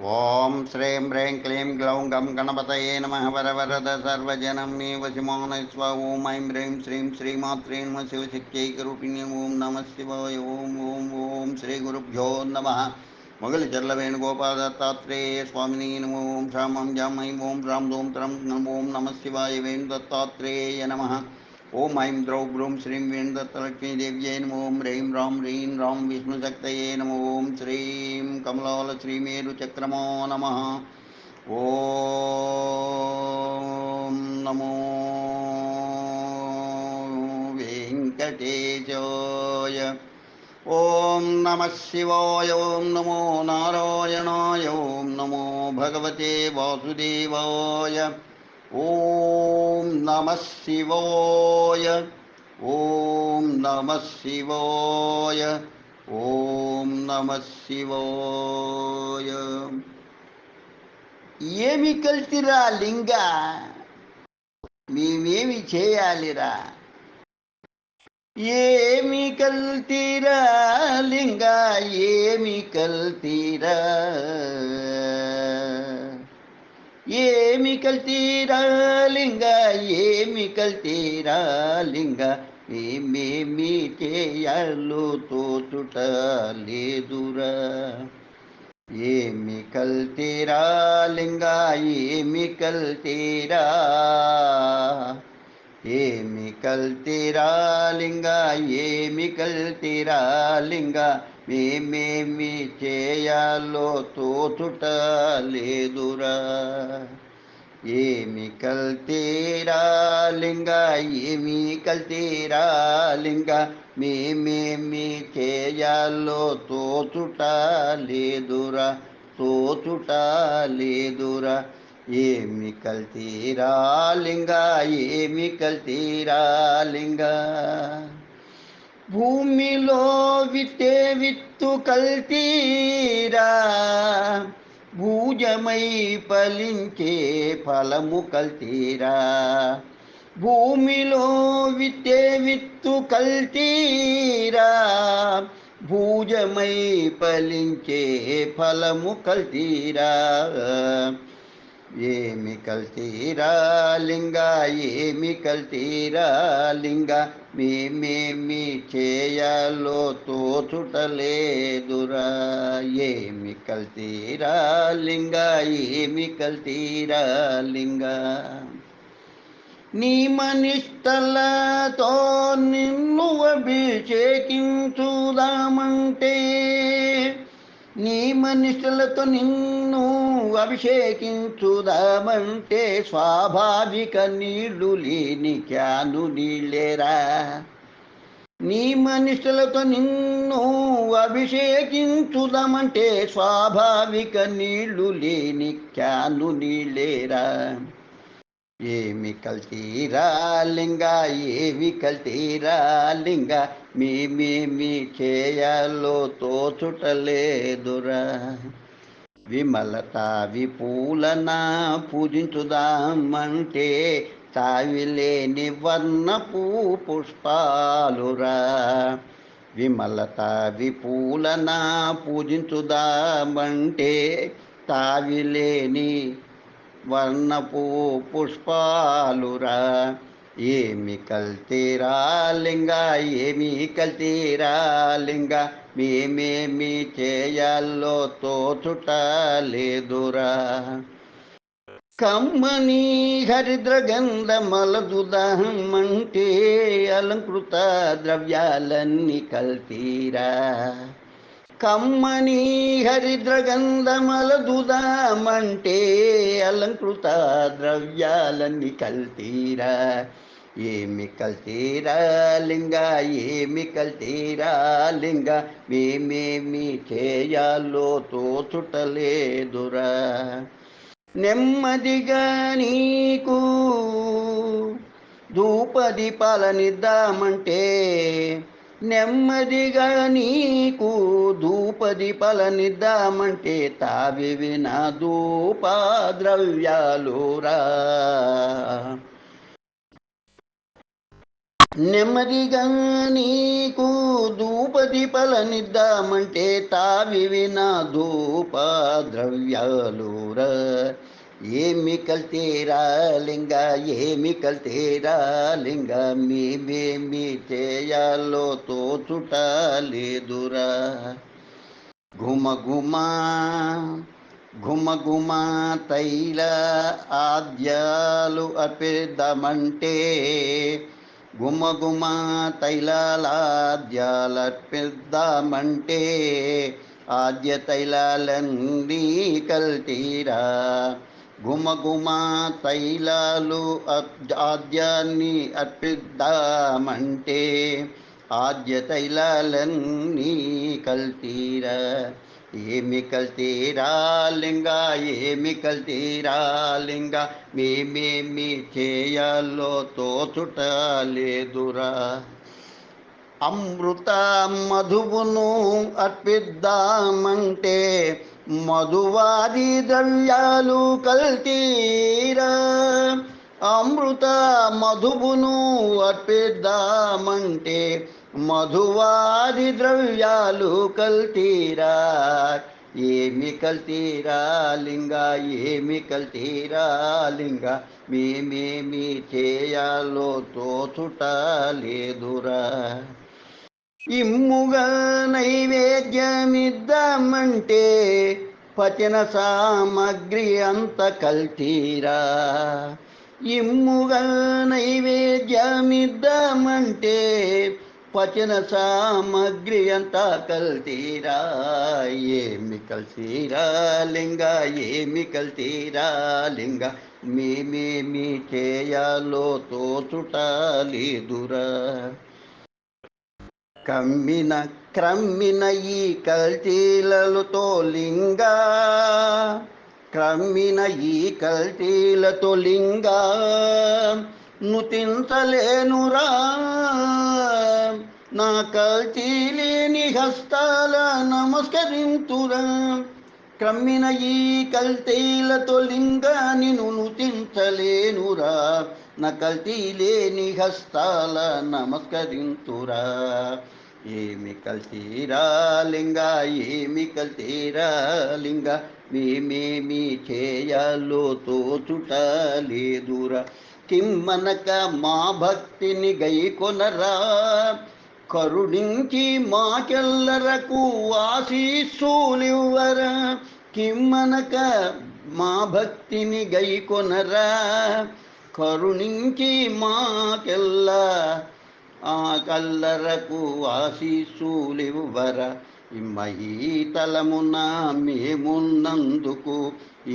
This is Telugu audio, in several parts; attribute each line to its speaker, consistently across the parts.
Speaker 1: ఓం శ్రీం హ్రీం క్లీం గ్లౌం గం గణపతయే నమః వరవరద సర్వజనం మే వశమాన స్వ ఓం ఐం హ్రీం శ్రీం శ్రీమాత్రే నమః శివశక్త్యైకరూపిణ్య ఓం నమః శివాయ ఓం ఓం ఓం శ్రీ గురుభ్యో నమః మొగలి చర్ల వేణుగోపాల దత్తాత్రేయ స్వామిని నమో ఓం శ్రామం జామై ఓం రాం దోం త్రం ఓం నమః శివాయ వేణు దత్తాత్రేయ నమః ఓం ఐం ద్రౌ బ్రూం శ్రీం వేణుదత్తలక్ష్మీదేవ్యై నమో ఓం హ్రీం రాం హ్రీం రాం విష్ణుశక్తయే నమో ఓం శ్రీం కమలాల శ్రీమేరు చక్రమో నమః ఓం నమో వెంకటేశాయ ఓం నమః శివాయ ఓం నమో నారాయణాయ ఓం నమో భగవతే వాసుదేవాయ ఓం నమః శివాయ ఓం నమః శివాయ ఓం నమః శివాయ. ఏమి కల్తిరా లింగ, మేమేమి చేయాలిరా? ఏమి కల్తీరా లింగ, ఏమి కల్తీరా, ఏమి కల్తీరా లింగ, ఏమి కల్తీరా లింగ, మేమేమి చేయాలో తోచుట లేదురా. ఏమి కల్తీరా లింగ, ఏమి కల్తీరా, ఏమి కల్తీరా లింగ, ఏమి కల్తీరా లింగ, మేమేమి చేయాలో తోచుట లేదురా. ఏమి కల్తీరా లింగ, ఏమి కల్తీరా లింగ, మేమేమి చేయాలో తోచుట లేదురా, తోచుట లేదురా. ఏమి కల్తీరా లింగ, ఏమి కల్తీరా లింగ. భూమిలో విత్తే విత్తు కల్తీరా, భూజమై ఫలించే ఫలము కల్తీరా. భూమిలో విత్తే విత్తు కల్తీరా, భూజమై ఫలించే ఫలము కల్తీరా. ఏమి కల్తీరా లింగ, ఏమి కల్తీరా లింగ, మేమేమి చేయాలో తోచుటలేదురా. ఏమి కల్తీరా లింగ, ఏమి కల్తీరా లింగ. నియమనిష్టలతో నిన్ను అభిషేకించుదామంటే, నియమనిష్టలతో నిన్ను అభిషేకించుదామంటే, స్వాభావిక నీళ్లు లేని క్యాను నీళ్ళేరా. నియమనిష్టలతో నిన్ను అభిషేకించుదామంటే, స్వాభావిక నీళ్లు లేని క్యాను నీళ్ళేరా. ఏమి కల్తీరా లింగ, ఏమి కల్తీరా లింగ, మేమేమి చేయాలో తోచుటలేదురా. విమలత విపూలన పూజించుదామంటే, తావిలేని వర్ణపు పుష్పాలురా. విమలత విపూలన పూజించుదామంటే, తావిలేని వర్ణపు పుష్పాలురా. ఏమి కల్తీరా లింగ, ఏమి కల్తీరా లింగ, మేమేమి చేయాలో తోచుట లేదురా. కమ్మని హరిద్ర గంధమలదుదామంటే, అలంకృత ద్రవ్యాలన్నీ కల్తీరా. కమ్మని హరిద్ర గంధమలదుదామంటే, అలంకృత ద్రవ్యాలన్నీ కల్తీరా. ఏమి కల్తీరా లింగ, ఏమి కల్తీరా లింగ, మేమేమి చేయాలో తోచుటలేదురా. నెమ్మదిగా నీకు ధూపదీపాలనిద్దామంటే, నెమ్మదిగా నీకు ధూపదీపాలనిద్దామంటే, తావివిన ధూప ద్రవ్యాలురా. నెమ్మదిగా నీకు ధూపదీపాలనిద్దామంటే తావివిన ధూప ద్రవ్యాలురా. ఏమి కల్తీరా లింగ, ఏమి కల్తీరా లింగ, మేమేమి చేయాలో తోచుట లేదురా. ఘుమ ఘుమ ఘుమ ఘుమ తైల ఆద్యాలు అర్పిద్దామంటే, గుమ గుమ తైలాద్యాలర్పిద్దామంటే ఆద్య తైలాలన్నీ కల్తీరా. గుమ గుమ తైలాలు ఆద్యాన్ని అర్పిద్దామంటే ఆద్య తైలాలన్నీ కల్తీరా. ఏమి కల్తీరా లింగ, ఏమి కల్తీరా లింగ, మేమేమి చేయాలో తోచుట లేదురా. అమృత మధువును అర్పిద్దామంటే మధువాది ద్రవ్యాలు కల్తీరా. అమృత మధువును అర్పిద్దామంటే మధువాది ద్రవ్యాలు కల్తీరా. ఏమి కల్తీరా లింగ, ఏమి కల్తీరా లింగ, మేమేమి చేయాలో తోచుట లేదురా. ఇమ్ముగా నైవేద్యమిద్దామంటే పచన సామగ్రి అంత కల్తీరా. ఇమ్ముగా నైవేద్యమిద్దామంటే పచన సామగ్రి అంతా కల్తీరా. ఏమి కల్తీరా లింగ, ఏమి కల్తీరా లింగ, మేమేమి చేయాలో తోచుట లేదురా. కమ్మిన క్రమ్మిన ఈ కల్తీలతో లింగ, క్రమ్మిన ఈ కల్తీలతో లింగ నుతించలేనురా. నా కల్తీలేని హస్తాల నమస్కరింతురా. క్రమ్మిన ఈ కల్తీలతో లింగ నిన్ను నుతించలేనురా. నా కల్తీలేని హస్తాల నమస్కరింతురా. ఏమి కల్తీరా లింగ, ఏమి కల్తీరా లింగ, మేమేమి చేయాలో తోచుట లేదురా. కిమ్మనక మా భక్తిని గైకొనరా, కరుణించి మాకెల్లరకు ఆశీస్సులివ్వరా. కిమ్మనక మా భక్తిని గైకొనరా, కరుణించి మాకెల్లా కల్లరకు ఆశీస్సులివ్వరా. ఇమ్మహీతలమున మేమున్నందుకు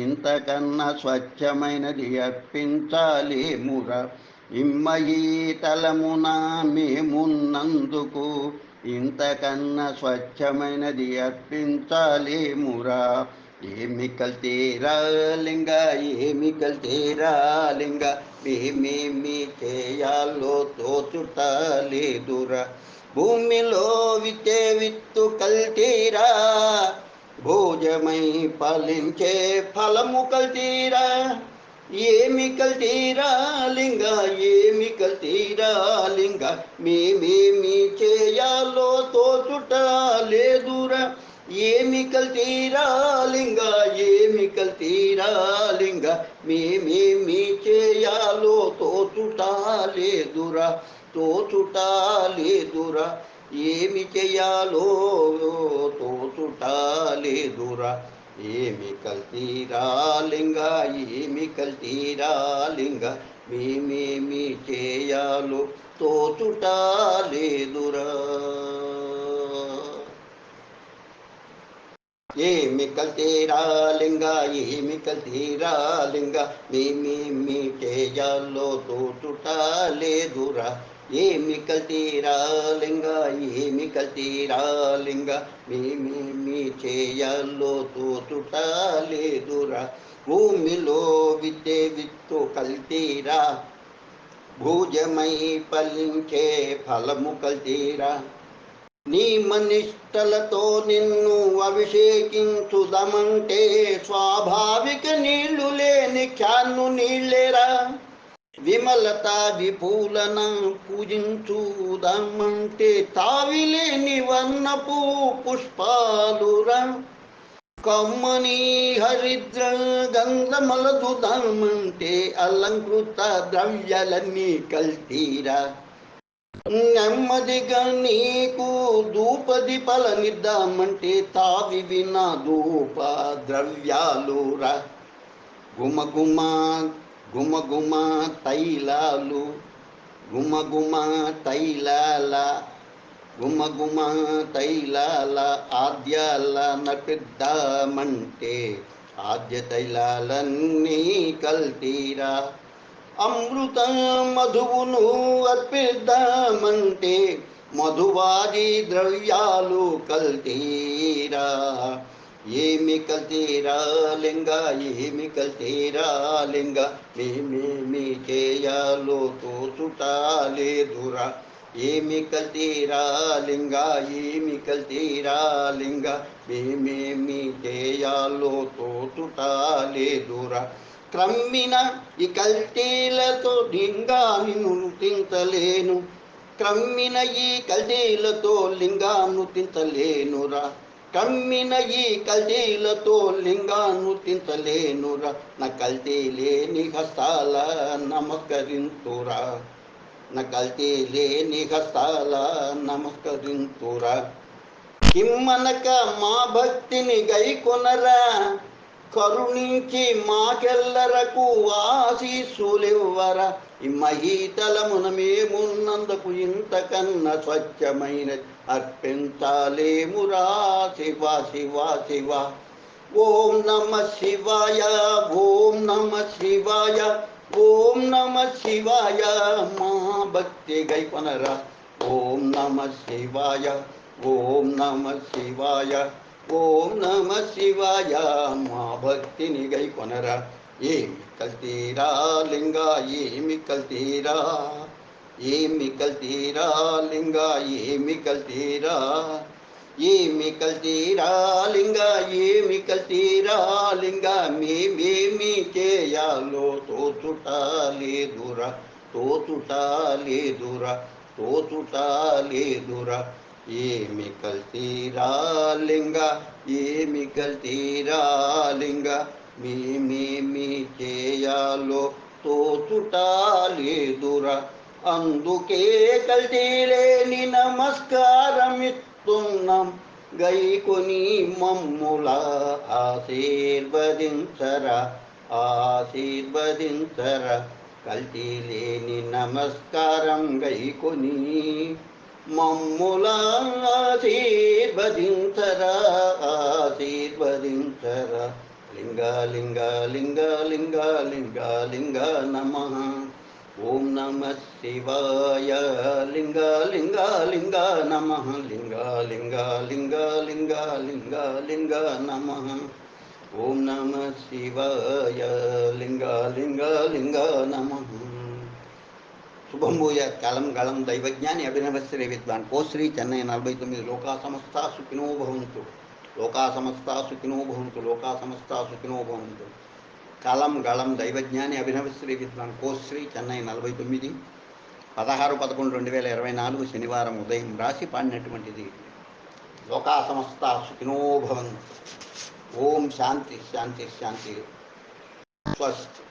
Speaker 1: ఇంతకన్నా స్వచ్ఛమైనది అర్పించాలేమురా. ఇమ్మహీతలమున మేమున్నందుకు ఇంతకన్నా స్వచ్ఛమైనది అర్పించాలేమురా. ఏమి కల్తీరా లింగ, ఏమి కల్తీరా లింగ, మేమేమి చేయాలో తోచుట లేదురా. భూమిలో విత్తే విత్తు కల్తీరా, భోజమై ఫలించే ఫలము కల్తీరా. ఏమి కల్తీరా లింగ, ఏమి కల్తీరా లింగ, మేమేమి చేయాలో తోచుట లేదురా. ఏమి కల్తీరా లింగ, ఏమి కల్తీరా లింగ, మేమేమి చేయాలో తోచుట లేదురా. తోచుట లేదురా. ఏమి చేయాలో తోచుట లేదురా. ఏమి కల్తీరా లింగ, ఏమి కల్తీరా లింగ, మేమేమి చేయాలో తోచుట లేదురా. ఏమి కల్తీరా లింగ, ఏమి కల్తీరా లింగ, మేమేమి చేయాలో తోచుట లేదురా. ఏమి కల్తీరా లింగ, ఏమి కల్తీరా లింగ, మేమేమి చేయాలో తోచుట లేదురా. భూమిలో విత్తే విత్తు కల్తీరా, భోజమై ఫలించే ఫలము కల్తీరా. నియమనిష్టలతో నిన్ను అభిషేకించుదమంటే స్వాభావిక నీళ్లు లేని క్యాన్ను నీళ్ళేరా. విమలత విపూలన పూజించుదామంటే తావిలేని వర్ణపు పుష్పాలురా కమ్మని హరిద్ర గంధమలదుదామంటే అలంకృత ద్రవ్యాలన్నీ కల్తీరా నెమ్మదిగా నీకు ధూపది పలనిద్దామంటే తావి విన ధూప ద్రవ్యాలురా గుమగుమ గుమగుమ తైలాలు గుమగుమ తైలాల గుమగుమ తైలాల ఆద్యాల నపిద్దామంటే ఆద్య తైలాలన్నీ కల్తీరా అమృత మధువును అర్పిద్దామంటే మధువాది ద్రవ్యాలు కల్తీరా ఏమి కల్తీరా లింగ ఏమి కల్తీరా లింగ మేమేమి చేయాలో తోచుటాలేదురా ఏమి కల్తీరా లింగ ఏమి కల్తీరా లింగ మేమేమి చేయాలో తోచుటాలేదురా క్రమ్మిన ఈ కల్తీలతో లింగాన్ని తింతలేను క్రమ్మిన ఈ కల్తీలతో లింగాన్ని తింతలేనురా కమ్మిన ఈ కల్తీలతో లింగాన్ని తింతలేనురా నా కల్తీ లేని హస్తాల నమస్కరింతురా నా కల్తీ లేని హస్తాల నమస్కరింతురా కిమ్మనక మా భక్తిని గైకొనరా కరుణించి మాకెల్లరకు ఆశీస్సులివ్వరా ఈ మహీతలమున మేమున్నందుకు ఇంతకన్నా స్వచ్ఛమైన అర్పించాలేమురా శివ శివ శివ ఓం నమ శివాయ ఓం నమ శివాయ ఓం నమ శివాయ మా భక్తి గైకొనరా ఓం నమ శివాయ ఓం నమ శివాయ ఓం నమ శివాయ మా భక్తిని గైకొనరా ఏమి కల్తీరా లింగ ఏమి కల్తీరా ఏమి కల్తీరా లింగ ఏమి కల్తీరా ఏమి కల్తీరా లింగ ఏమి కల్తీరా లింగ మేమేమి చేయాలో తోచుటాలేదురా తోచుటాలేదురా తోచుటాలేదురా ఏమి కల్తీరా లింగ ఏమి కల్తీరా లింగ మేమేమి చేయాలో తోచుటాలేదురా అందుకే కల్తీలేని నమస్కారమిస్తున్నాం గైకొని మమ్ముల ఆశీర్వదించరా ఆశీర్వదించరా కల్తీలేని నమస్కారం గైకొని మమ్ముల ఆశీర్వదించరా ఆశీర్వదించరా లింగ లింగ లింగ లింగ లింగ లింగ నమః ఓం నమ శివాయ లింగ లింగ లింగ నమః లింగ లింగ లింగ లింగ లింగ లింగ నమః ఓం నమ శివాయ లింగ లింగ లింగ నమః శుభం భూయాత్ కాలం గళం దైవజ్ఞాని అభినవశ్రీ విద్వాన్ కోశ్రీ చెన్నై 49 లోకా సమస్త సుఖినో భవంతు లోకా సమస్త సుఖినో భవంతు లోకా సమస్త సుఖినో భవంతు కాలం గళం దైవజ్ఞాని అభినవశ్రీ విద్వాన్ కోశ్రీ చెన్నై 49 16/11/2024 శనివారం ఉదయం రాసి పాడినటువంటిది లోకా సమస్త సుఖినో భవంతు. ఓం శాంతి శాంతి శాంతి. స్వస్తి.